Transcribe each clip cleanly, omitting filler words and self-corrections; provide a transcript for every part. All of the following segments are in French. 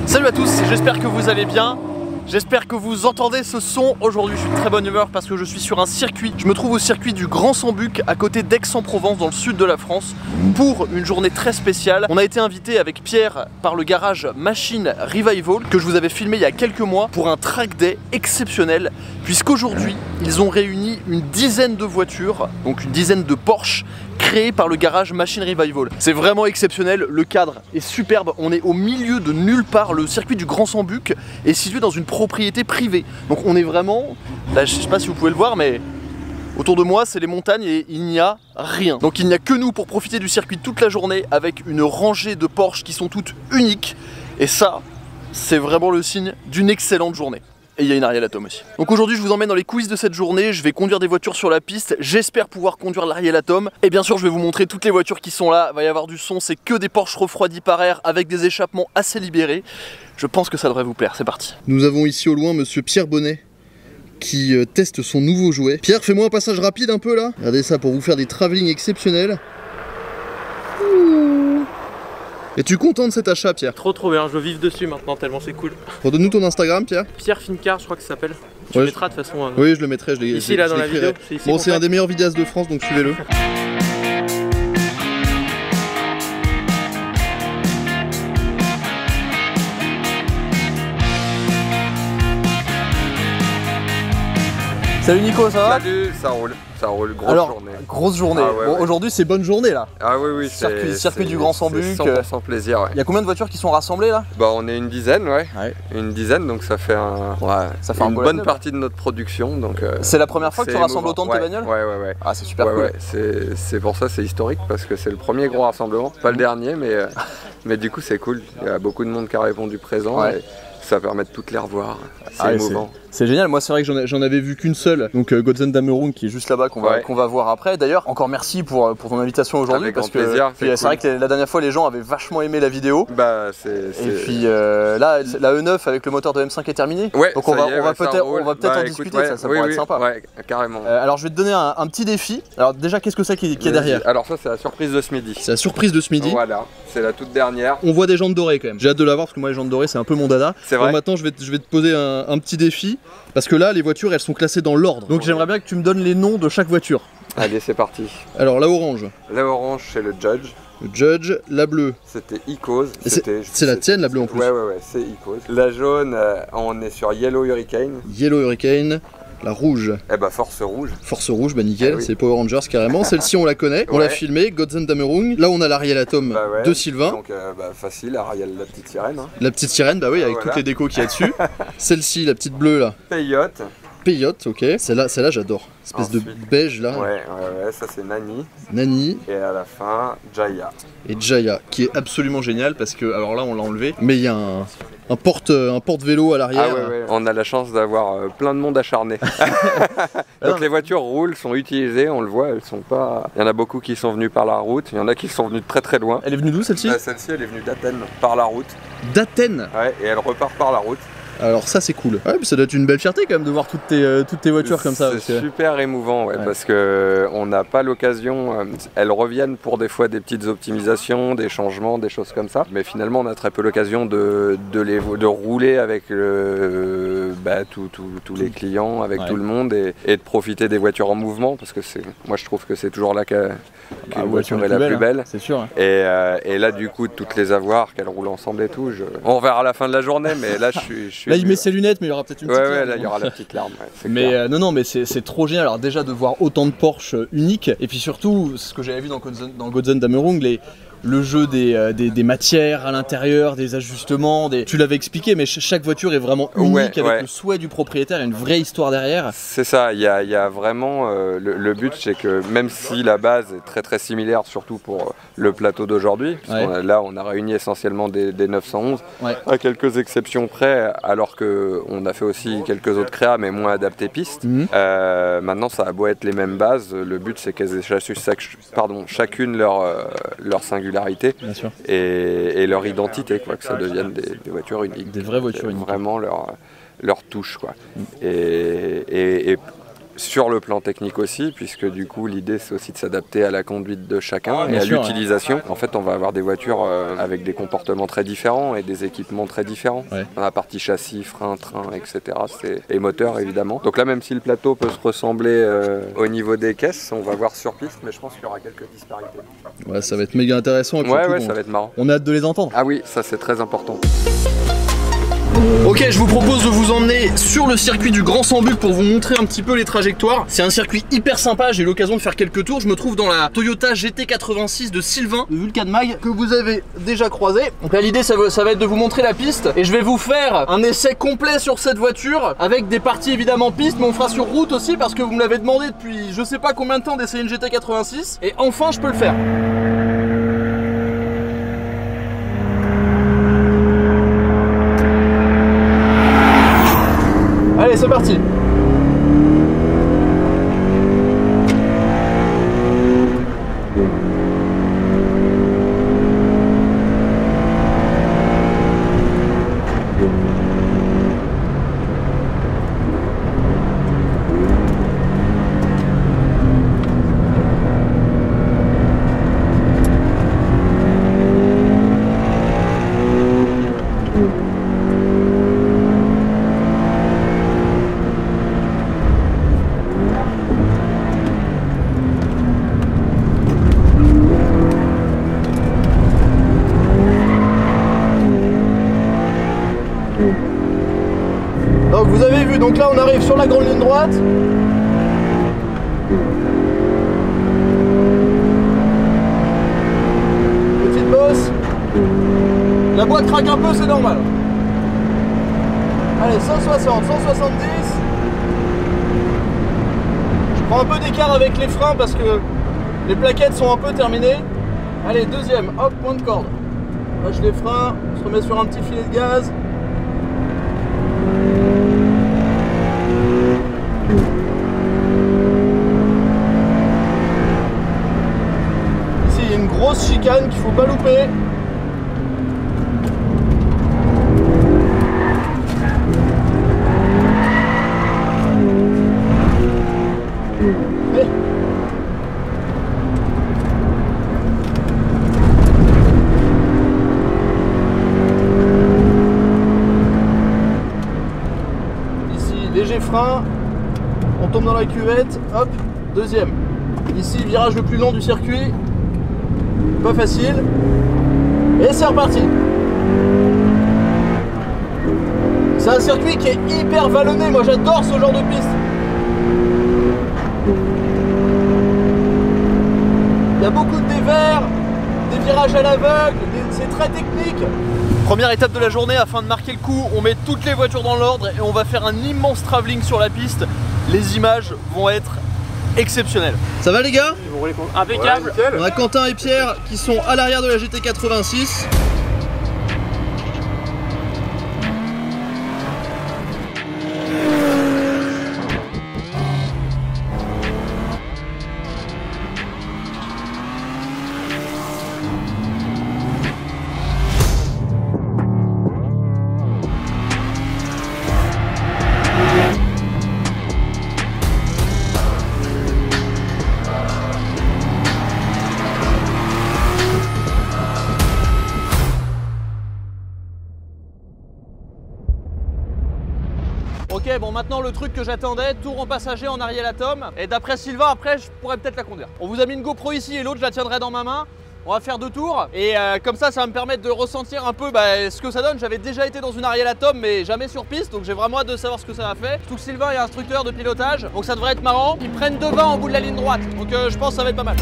Salut à tous, j'espère que vous allez bien. J'espère que vous entendez ce son. Aujourd'hui je suis de très bonne humeur parce que je suis sur un circuit. Je me trouve au circuit du Grand Sambuc à côté d'Aix-en-Provence dans le sud de la France pour une journée très spéciale. On a été invité avec Pierre par le garage Machine Revival que je vous avais filmé il y a quelques mois pour un track day exceptionnel puisqu'aujourd'hui ils ont réuni une dizaine de voitures, donc une dizaine de Porsche créé par le garage Machine Revival. C'est vraiment exceptionnel, le cadre est superbe, on est au milieu de nulle part, le circuit du Grand Sambuc est situé dans une propriété privée. Donc on est vraiment, là je sais pas si vous pouvez le voir mais autour de moi c'est les montagnes et il n'y a rien. Donc il n'y a que nous pour profiter du circuit toute la journée avec une rangée de Porsche qui sont toutes uniques et ça c'est vraiment le signe d'une excellente journée. Et il y a une Ariel Atom aussi. Donc aujourd'hui je vous emmène dans les quiz de cette journée, je vais conduire des voitures sur la piste, j'espère pouvoir conduire l'Ariel Atom. Et bien sûr je vais vous montrer toutes les voitures qui sont là, il va y avoir du son, c'est que des Porsche refroidis par air avec des échappements assez libérés. Je pense que ça devrait vous plaire, c'est parti. Nous avons ici au loin monsieur Pierre Bonnet qui teste son nouveau jouet. Pierre, fais-moi un passage rapide un peu là. Regardez ça pour vous faire des travelling exceptionnels. Es-tu content de cet achat, Pierre? Trop bien, je veux vivre dessus maintenant tellement c'est cool. Redonne-nous ton Instagram, Pierre. Pierre Fincar, je crois que ça s'appelle. Tu le mettras de toute façon. Oui, je le mettrai, ici là dans la vidéo. Bon, c'est un des meilleurs vidéastes de France, donc suivez-le. Salut Nico, ça va? Salut, ça roule, grosse journée. Ah ouais, bon, aujourd'hui c'est bonne journée là. Ah oui, circuit du Grand Sambuc. 100% plaisir, ouais. Il y a combien de voitures qui sont rassemblées là? Bah on est une dizaine, ouais. Une dizaine, donc ça fait une bonne partie de notre production. C'est la première fois que tu rassembles autant de tes bagnoles? Ouais. Ah c'est super cool. C'est pour ça c'est historique parce que c'est le premier gros rassemblement. Pas le dernier, mais du coup c'est cool. Il y a beaucoup de monde qui a répondu présent. Et ça permet de toutes les revoir. C'est émouvant. C'est génial, moi c'est vrai que j'en avais vu qu'une seule, donc Godzen Damerung qui est juste là-bas qu'on va voir après. D'ailleurs, encore merci pour ton invitation aujourd'hui parce que c'est vrai que la dernière fois les gens avaient vachement aimé la vidéo. Bah Et puis là, la E9 avec le moteur de M5 est terminée. Donc on va peut-être en discuter, ça pourrait être sympa. Ouais, carrément. Alors je vais te donner un petit défi. Alors déjà, qu'est-ce que c'est qu'il y a derrière? Alors ça c'est la surprise de ce midi. C'est la surprise de ce midi. Voilà, c'est la toute dernière. On voit des jantes dorées quand même. J'ai hâte de la voir parce que moi les jantes dorées c'est un peu mon dada. C'est vrai. Donc maintenant je vais te poser un petit défi. Parce que là, les voitures, elles sont classées dans l'ordre. Donc j'aimerais bien que tu me donnes les noms de chaque voiture. Allez, c'est parti. Alors, la orange. La orange, c'est le Judge. Le Judge. La bleue. C'était Icos. C'est la tienne, la bleue en plus. Ouais, c'est Icos. La jaune, on est sur Yellow Hurricane. Yellow Hurricane. La rouge. Eh bah Force Rouge. Force Rouge, bah nickel, c'est Power Rangers carrément. Celle-ci on la connaît, on l'a filmée, Godzen Damerung. Là on a l'Ariel Atom de Sylvain. Donc facile, Ariel la petite sirène. Hein. La petite sirène, bah oui, avec toutes les décos qu'il y a dessus. Celle-ci, la petite bleue là. Peyote. Peyote, ok. Celle-là j'adore. Espèce de beige là. Ouais, ça c'est Nani. Nani. Et à la fin, Jaya. Et Jaya, qui est absolument génial parce que, alors là on l'a enlevé, mais il y a un porte-vélo à l'arrière. Ah ouais. On a la chance d'avoir plein de monde acharné. Donc les voitures roulent, sont utilisées, on le voit, elles sont pas... Il y en a beaucoup qui sont venus par la route, il y en a qui sont venus de très très loin. Elle est venue d'où celle-ci? Celle-ci elle est venue d'Athènes, par la route. D'Athènes? Ouais, et elle repart par la route. Alors ça c'est cool. Ouais, mais ça doit être une belle fierté quand même de voir toutes tes voitures comme ça. C'est super émouvant, parce que on n'a pas l'occasion. Elles reviennent pour des fois des petites optimisations, des changements, des choses comme ça. Mais finalement, on a très peu l'occasion de rouler avec tous les clients, avec tout le monde, et de profiter des voitures en mouvement, parce que moi je trouve que c'est toujours là qu'une voiture est la plus belle. C'est sûr. Et là du coup, de toutes les avoir, qu'elles roulent ensemble et tout, on verra à la fin de la journée, mais là je suis... Là il met ses lunettes mais il y aura peut-être une petite larme. Ouais, là il y aura la petite larme. Mais non mais c'est trop génial. Alors déjà de voir autant de Porsche uniques et puis surtout ce que j'avais vu dans Godzen Damerung, le jeu des matières à l'intérieur, des ajustements, tu l'avais expliqué, mais chaque voiture est vraiment unique avec le souhait du propriétaire et une vraie histoire derrière. C'est ça, il y a vraiment le but, c'est que même si la base est très très similaire, surtout pour le plateau d'aujourd'hui, là on a réuni essentiellement des 911, à quelques exceptions près, alors qu'on a fait aussi quelques autres créas mais moins adaptées pistes. Maintenant ça a beau être les mêmes bases, le but c'est qu'elles aient chacune leur singularité. Bien sûr. Et leur identité, quoi, que ça devienne des voitures uniques. Des vraies voitures uniques. Vraiment leur touche, quoi. Et Sur le plan technique aussi, puisque du coup l'idée c'est aussi de s'adapter à la conduite de chacun et à l'utilisation. En fait on va avoir des voitures avec des comportements très différents et des équipements très différents. Dans la partie châssis, frein, train, etc. Et moteur évidemment. Donc là même si le plateau peut se ressembler au niveau des caisses, on va voir sur piste, mais je pense qu'il y aura quelques disparités. Ouais, ça va être méga intéressant. Et ouais, ça va être marrant. On a hâte de les entendre. Ah oui, ça c'est très important. Ok, je vous propose de vous emmener sur le circuit du Grand Sambuc pour vous montrer un petit peu les trajectoires. C'est un circuit hyper sympa, j'ai eu l'occasion de faire quelques tours. Je me trouve dans la Toyota GT86 de Sylvain de Vulcan Mag que vous avez déjà croisé. Donc là l'idée ça va être de vous montrer la piste et je vais vous faire un essai complet sur cette voiture avec des parties évidemment piste, mais on fera sur route aussi parce que vous me l'avez demandé depuis je sais pas combien de temps d'essayer une GT86 et enfin je peux le faire. Allez, c'est parti. Donc vous avez vu, donc là on arrive sur la grande ligne droite. Petite bosse. La boîte craque un peu, c'est normal. Allez, 160, 170. Je prends un peu d'écart avec les freins parce que les plaquettes sont un peu terminées. Allez, deuxième, hop, point de corde. Lâche les freins, on se remet sur un petit filet de gaz. Ici, il y a une grosse chicane qu'il ne faut pas louper. Léger frein, on tombe dans la cuvette, hop, deuxième. Ici, virage le plus long du circuit, pas facile, et c'est reparti. C'est un circuit qui est hyper vallonné, moi j'adore ce genre de piste. Il y a beaucoup de dévers, des virages à l'aveugle, c'est très technique. Première étape de la journée, afin de marquer le coup, on met toutes les voitures dans l'ordre et on va faire un immense travelling sur la piste. Les images vont être exceptionnelles. Ça va les gars? Impeccable. On a Quentin et Pierre qui sont à l'arrière de la GT86. Ok, bon maintenant le truc que j'attendais, tour en passager en Ariel Atom. Et d'après Sylvain, après je pourrais peut-être la conduire. On vous a mis une GoPro ici et l'autre je la tiendrai dans ma main. On va faire 2 tours et comme ça va me permettre de ressentir un peu ce que ça donne. J'avais déjà été dans une Ariel Atom mais jamais sur piste, donc j'ai vraiment hâte de savoir ce que ça va faire. Surtout que Sylvain est instructeur de pilotage, donc ça devrait être marrant. Ils prennent devant en bout de la ligne droite, donc je pense que ça va être pas mal.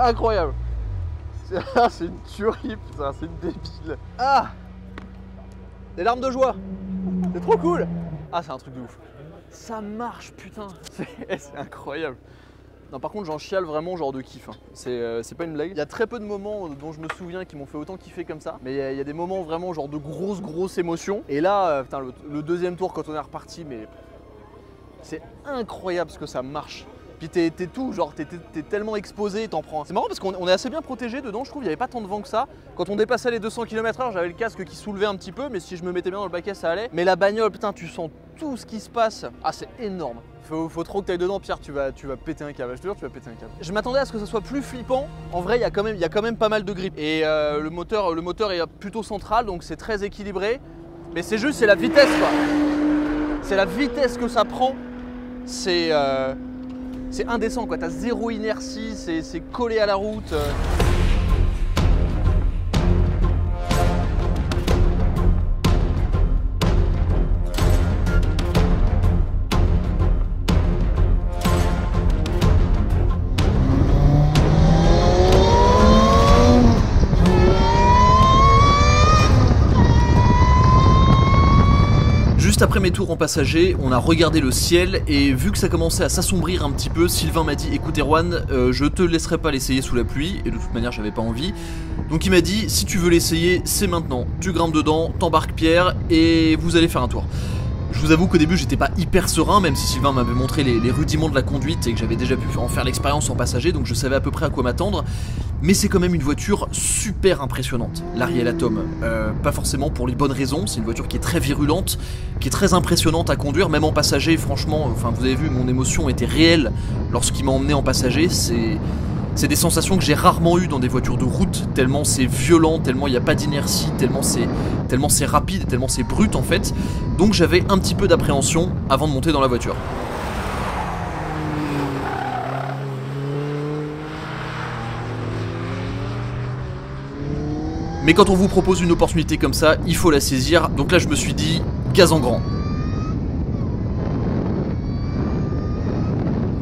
incroyable. C'est une tuerie, putain, c'est une débile. Ah, des larmes de joie. C'est trop cool. Ah, c'est un truc de ouf. Ça marche, putain. C'est incroyable. Non, par contre, j'en chiale vraiment genre de kiff. Hein. C'est pas une blague. Il y a très peu de moments dont je me souviens qui m'ont fait autant kiffer comme ça. Mais il y a des moments vraiment genre de grosses émotions. Et là, putain, le deuxième tour quand on est reparti, mais c'est incroyable ce que ça marche. Puis t'es tout, genre t'es tellement exposé, t'en prends. C'est marrant parce qu'on est assez bien protégé dedans, je trouve, il n'y avait pas tant de vent que ça. Quand on dépassait les 200 km/h, j'avais le casque qui soulevait un petit peu, mais si je me mettais bien dans le baquet, ça allait. Mais la bagnole, putain, tu sens tout ce qui se passe. Ah, c'est énorme. Faut trop que t'ailles dedans, Pierre, tu vas péter un câble. Je te jure, tu vas péter un câble. Je m'attendais à ce que ça soit plus flippant. En vrai, il y a quand même pas mal de grip. Et le moteur est plutôt central, donc c'est très équilibré. Mais c'est juste, c'est la vitesse, quoi. C'est la vitesse que ça prend. C'est indécent, quoi. T'as zéro inertie, c'est collé à la route. Après mes tours en passager, on a regardé le ciel et vu que ça commençait à s'assombrir un petit peu, Sylvain m'a dit écoute Erwan, je te laisserai pas l'essayer sous la pluie et de toute manière j'avais pas envie. Donc il m'a dit si tu veux l'essayer, c'est maintenant. Tu grimpes dedans, t'embarques Pierre et vous allez faire un tour. Je vous avoue qu'au début j'étais pas hyper serein, même si Sylvain m'avait montré les rudiments de la conduite et que j'avais déjà pu en faire l'expérience en passager, donc je savais à peu près à quoi m'attendre. Mais c'est quand même une voiture super impressionnante, l'Ariel Atom. Pas forcément pour les bonnes raisons, c'est une voiture qui est très virulente, qui est très impressionnante à conduire, même en passager, franchement, enfin vous avez vu, mon émotion était réelle lorsqu'il m'a emmené en passager, c'est des sensations que j'ai rarement eues dans des voitures de route, tellement c'est violent, tellement il n'y a pas d'inertie, tellement c'est rapide, tellement c'est brut en fait. Donc j'avais un petit peu d'appréhension avant de monter dans la voiture. Mais quand on vous propose une opportunité comme ça, il faut la saisir, donc là je me suis dit, gaz en grand.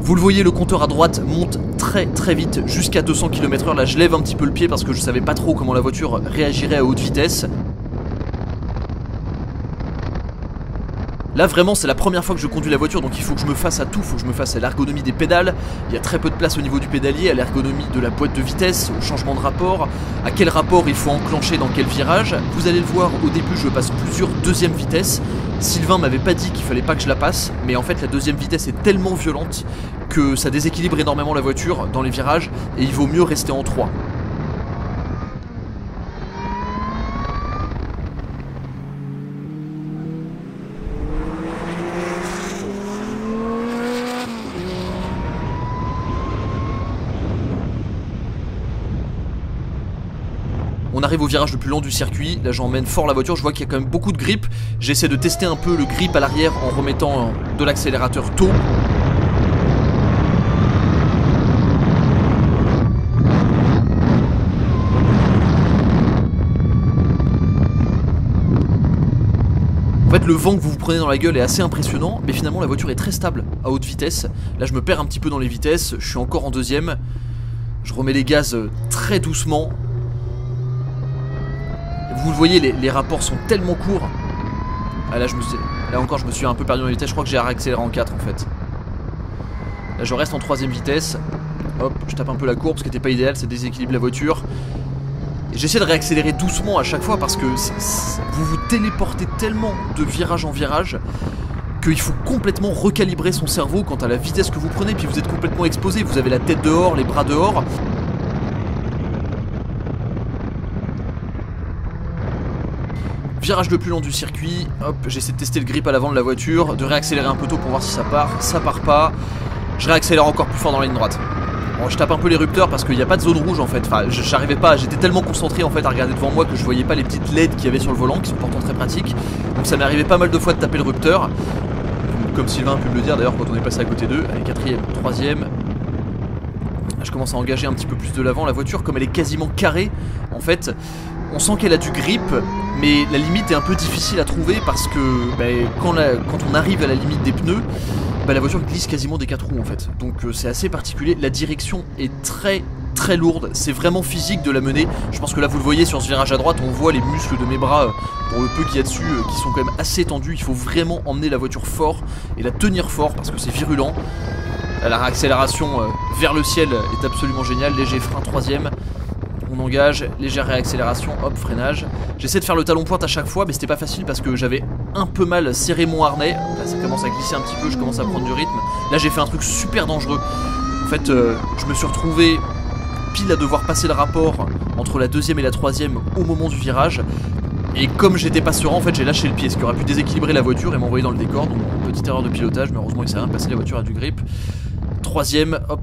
Vous le voyez, le compteur à droite monte très vite jusqu'à 200 km/h. Là je lève un petit peu le pied parce que je savais pas trop comment la voiture réagirait à haute vitesse. Là vraiment c'est la première fois que je conduis la voiture, donc il faut que je me fasse à tout, il faut que je me fasse à l'ergonomie des pédales. Il y a très peu de place au niveau du pédalier, à l'ergonomie de la boîte de vitesse, au changement de rapport, à quel rapport il faut enclencher dans quel virage. Vous allez le voir, au début je passe plusieurs deuxième vitesse. Sylvain m'avait pas dit qu'il fallait pas que je la passe, mais en fait la deuxième vitesse est tellement violente que ça déséquilibre énormément la voiture dans les virages et il vaut mieux rester en 3. On arrive au virage le plus long du circuit, là j'emmène fort la voiture, je vois qu'il y a quand même beaucoup de grip. J'essaie de tester un peu le grip à l'arrière en remettant de l'accélérateur tôt. En fait le vent que vous vous prenez dans la gueule est assez impressionnant, mais finalement la voiture est très stable à haute vitesse. Là je me perds un petit peu dans les vitesses, je suis encore en deuxième. Je remets les gaz très doucement. Vous le voyez, les rapports sont tellement courts. Ah, là encore je me suis un peu perdu dans les vitesses, je crois que j'ai réaccéléré en 4 en fait. Là je reste en 3ème vitesse. Hop, je tape un peu la courbe, ce qui n'était pas idéal, ça déséquilibre la voiture. Et j'essaie de réaccélérer doucement à chaque fois parce que vous vous téléportez tellement de virage en virage qu'il faut complètement recalibrer son cerveau quant à la vitesse que vous prenez, puis vous êtes complètement exposé, vous avez la tête dehors, les bras dehors. Virage le plus long du circuit, hop, j'essaie de tester le grip à l'avant de la voiture, de réaccélérer un peu tôt pour voir si ça part pas. Je réaccélère encore plus fort dans la ligne droite. Bon, je tape un peu l'érupteur parce qu'il n'y a pas de zone rouge en fait, enfin j'arrivais pas, j'étais tellement concentré en fait à regarder devant moi que je voyais pas les petites LED qu'il y avait sur le volant qui sont pourtant très pratiques. Donc ça m'est arrivé pas mal de fois de taper le rupteur, comme Sylvain a pu me le dire d'ailleurs quand on est passé à côté d'eux. Allez, 4ème, 3ème. Je commence à engager un petit peu plus de l'avant, la voiture comme elle est quasiment carrée en fait. On sent qu'elle a du grip, mais la limite est un peu difficile à trouver parce que quand on arrive à la limite des pneus, la voiture glisse quasiment des 4 roues en fait. Donc c'est assez particulier. La direction est très très lourde, c'est vraiment physique de la mener. Je pense que là vous le voyez sur ce virage à droite, on voit les muscles de mes bras, pour le peu qu'il y a dessus, qui sont quand même assez tendus. Il faut vraiment emmener la voiture fort et la tenir fort parce que c'est virulent. La réaccélération vers le ciel est absolument géniale. Léger frein, troisième. On engage, légère réaccélération, hop, freinage. J'essaie de faire le talon pointe à chaque fois, mais c'était pas facile parce que j'avais un peu mal serré mon harnais. Là, ça commence à glisser un petit peu, je commence à prendre du rythme. Là, j'ai fait un truc super dangereux. En fait, je me suis retrouvé pile à devoir passer le rapport entre la deuxième et la troisième au moment du virage. Et comme j'étais pas serein, en fait, j'ai lâché le pied, ce qui aurait pu déséquilibrer la voiture et m'envoyer dans le décor. Donc, petite erreur de pilotage, mais heureusement, il s'est rien passé, la voiture a du grip. Troisième, hop,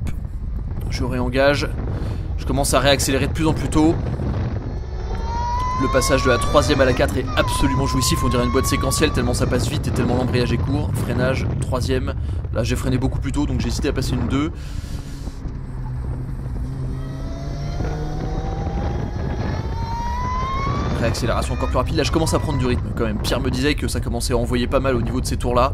je réengage. Je commence à réaccélérer de plus en plus tôt. Le passage de la troisième à la 4 est absolument jouissif, on dirait une boîte séquentielle tellement ça passe vite et tellement l'embrayage est court. Freinage, troisième. Là j'ai freiné beaucoup plus tôt donc j'ai hésité à passer une 2. Réaccélération encore plus rapide. Là je commence à prendre du rythme quand même. Pierre me disait que ça commençait à envoyer pas mal au niveau de ces tours là.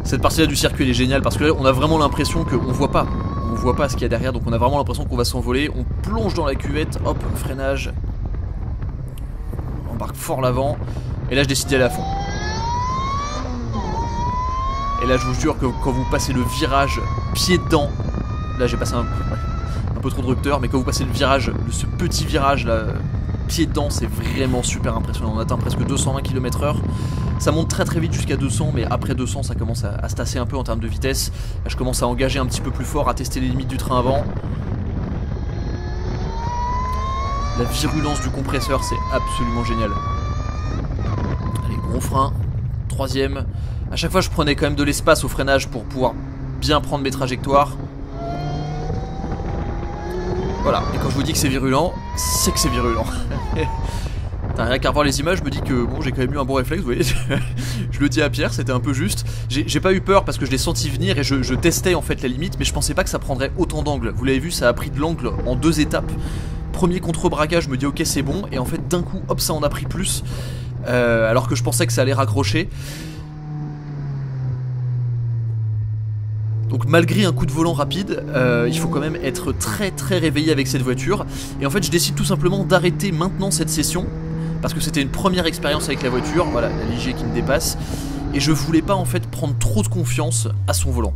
Cette partie là du circuit elle est géniale parce que là on a vraiment l'impression qu'on voit pas. On voit pas ce qu'il y a derrière, donc on a vraiment l'impression qu'on va s'envoler. On plonge dans la cuvette, hop, freinage. On embarque fort l'avant. Et là je décide d'y aller à fond. Et là je vous jure que quand vous passez le virage pied dedans, là j'ai passé un peu trop de rupteur, mais quand vous passez le virage, ce petit virage là, pied dedans, c'est vraiment super impressionnant. On atteint presque 220 km/h. Ça monte très très vite jusqu'à 200, mais après 200 ça commence à se tasser un peu en termes de vitesse. Là, je commence à engager un petit peu plus fort, à tester les limites du train avant. La virulence du compresseur, c'est absolument génial. Allez, gros frein. Troisième. À chaque fois je prenais quand même de l'espace au freinage pour pouvoir bien prendre mes trajectoires. Voilà, et quand je vous dis que c'est virulent, c'est que c'est virulent. Rien qu'à revoir les images, je me dis que bon, j'ai quand même eu un bon réflexe, vous voyez. Je le dis à Pierre, c'était un peu juste. J'ai pas eu peur parce que je l'ai senti venir et je testais en fait la limite, mais je pensais pas que ça prendrait autant d'angle. Vous l'avez vu, ça a pris de l'angle en 2 étapes. Premier contre-braquage, je me dis ok c'est bon, et en fait d'un coup, hop, ça en a pris plus, alors que je pensais que ça allait raccrocher. Donc malgré un coup de volant rapide, il faut quand même être très très réveillé avec cette voiture. Et en fait je décide tout simplement d'arrêter maintenant cette session, parce que c'était une première expérience avec la voiture, voilà, la Ligier qui me dépasse. Et je voulais pas en fait prendre trop de confiance à son volant.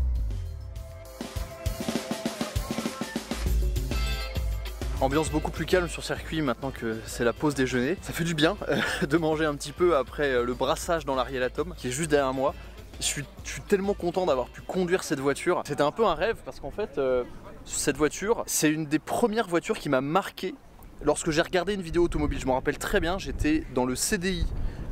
Ambiance beaucoup plus calme sur circuit maintenant que c'est la pause déjeuner. Ça fait du bien de manger un petit peu après le brassage dans l'Ariel Atom qui est juste derrière moi. Je suis tellement content d'avoir pu conduire cette voiture. C'était un peu un rêve parce qu'en fait, cette voiture, c'est une des premières voitures qui m'a marqué lorsque j'ai regardé une vidéo automobile. Je me rappelle très bien, j'étais dans le CDI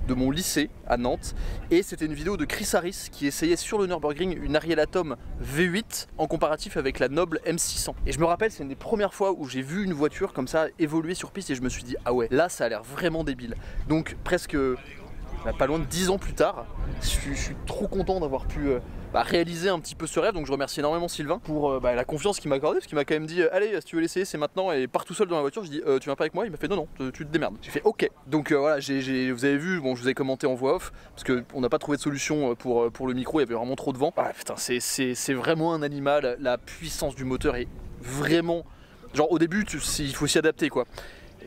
de mon lycée à Nantes et c'était une vidéo de Chris Harris qui essayait sur le Nürburgring une Ariel Atom V8 en comparatif avec la Noble M600. Et je me rappelle, c'est une des premières fois où j'ai vu une voiture comme ça évoluer sur piste et je me suis dit ah ouais, là ça a l'air vraiment débile. Donc presque pas loin de 10 ans plus tard, je suis trop content d'avoir pu réaliser un petit peu ce rêve. Donc je remercie énormément Sylvain pour la confiance qu'il m'a accordée, parce qu'il m'a quand même dit allez, si tu veux l'essayer c'est maintenant, et pars tout seul dans la voiture. Je dis tu viens pas avec moi? Il m'a fait non tu te démerdes. J'ai fait ok. Donc voilà, vous avez vu, bon je vous ai commenté en voix off parce qu'on n'a pas trouvé de solution pour le micro, il y avait vraiment trop de vent. Ah putain, c'est vraiment un animal. La puissance du moteur est vraiment, genre au début il faut s'y adapter quoi.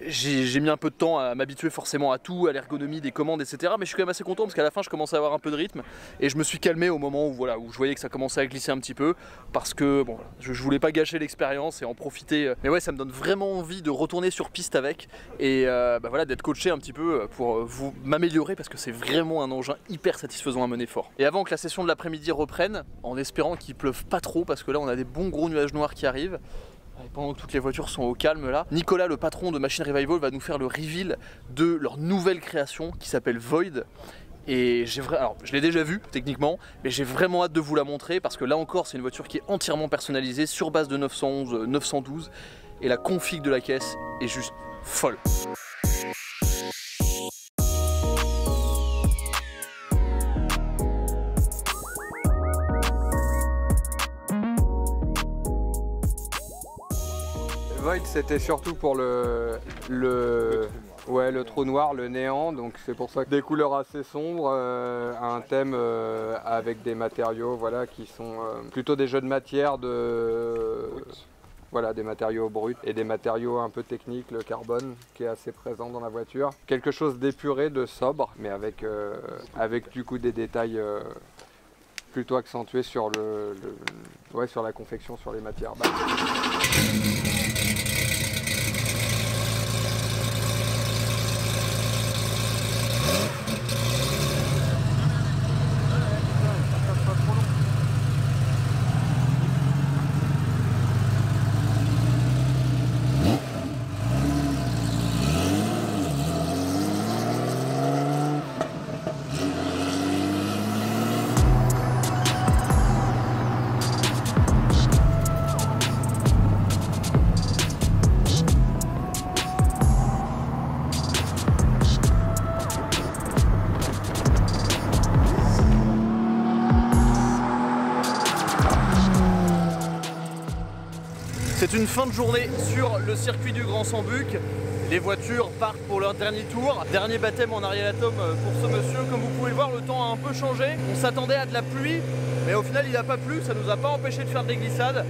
J'ai mis un peu de temps à m'habituer forcément à tout, à l'ergonomie des commandes, etc. Mais je suis quand même assez content parce qu'à la fin je commençais à avoir un peu de rythme et je me suis calmé au moment où, voilà, où je voyais que ça commençait à glisser un petit peu, parce que bon, je voulais pas gâcher l'expérience et en profiter. Mais ouais, ça me donne vraiment envie de retourner sur piste avec et voilà, d'être coaché un petit peu pour m'améliorer, parce que c'est vraiment un engin hyper satisfaisant à mener fort. Et avant que la session de l'après-midi reprenne, en espérant qu'il pleuve pas trop, parce que là on a des bons gros nuages noirs qui arrivent, pendant que toutes les voitures sont au calme là, Nicolas, le patron de Machine Revival, va nous faire le reveal de leur nouvelle création qui s'appelle Void. Et alors, je l'ai déjà vu techniquement, mais j'ai vraiment hâte de vous la montrer parce que là encore, c'est une voiture qui est entièrement personnalisée sur base de 911, 912, et la config de la caisse est juste folle. Void, c'était surtout pour le trou noir, le néant, donc c'est pour ça que des couleurs assez sombres, un thème avec des matériaux, voilà, qui sont plutôt des jeux de matière Voilà, des matériaux bruts et des matériaux un peu techniques, le carbone qui est assez présent dans la voiture. Quelque chose d'épuré, de sobre, mais avec du coup des détails plutôt accentués sur sur la confection, sur les matières basses. C'est une fin de journée sur le circuit du Grand Sambuc. Les voitures partent pour leur dernier tour. Dernier baptême en Ariel Atom pour ce monsieur. Comme vous pouvez le voir, le temps a un peu changé. On s'attendait à de la pluie, mais au final il n'a pas plu. Ça nous a pas empêché de faire des glissades.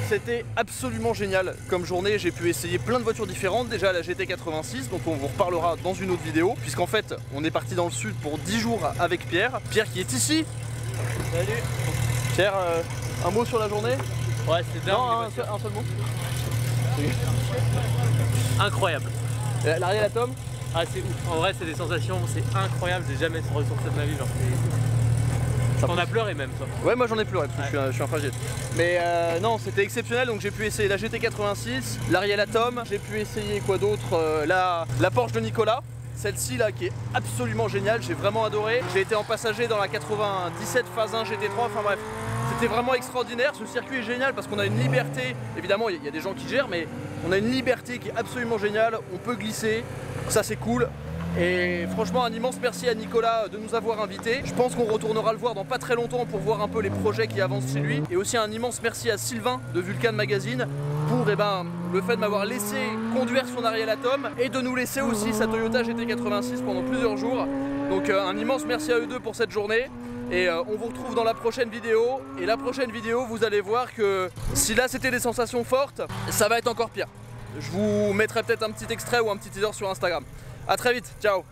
C'était absolument génial comme journée. J'ai pu essayer plein de voitures différentes. Déjà la GT86 dont on vous reparlera dans une autre vidéo, puisqu'en fait on est parti dans le sud pour 10 jours avec Pierre. Pierre qui est ici. Salut Pierre, un mot sur la journée? Ouais, c'est dingue. Non, un seul mot. Incroyable. L'Ariel Atom? Ah, c'est ouf. En vrai, c'est des sensations, c'est incroyable. J'ai jamais ressenti ça de ma vie. Genre, on a pleuré même, toi. Ouais, moi j'en ai pleuré parce que je suis un fragile. Mais non, c'était exceptionnel. Donc j'ai pu essayer la GT86, l'Ariel Atom. J'ai pu essayer quoi d'autre, la Porsche de Nicolas. Celle-ci là qui est absolument géniale, j'ai vraiment adoré. J'ai été en passager dans la 97 phase 1 GT3, enfin bref. C'était vraiment extraordinaire, ce circuit est génial parce qu'on a une liberté, évidemment il y a des gens qui gèrent, mais on a une liberté qui est absolument géniale, on peut glisser, ça c'est cool. Et franchement un immense merci à Nicolas de nous avoir invités. Je pense qu'on retournera le voir dans pas très longtemps pour voir un peu les projets qui avancent chez lui. Et aussi un immense merci à Sylvain de Vulcan Magazine pour le fait de m'avoir laissé conduire son Ariel Atom et de nous laisser aussi sa Toyota GT86 pendant plusieurs jours. Donc un immense merci à eux deux pour cette journée. Et on vous retrouve dans la prochaine vidéo. Et la prochaine vidéo, vous allez voir que si là c'était des sensations fortes, ça va être encore pire. Je vous mettrai peut-être un petit extrait ou un petit teaser sur Instagram. A très vite, ciao.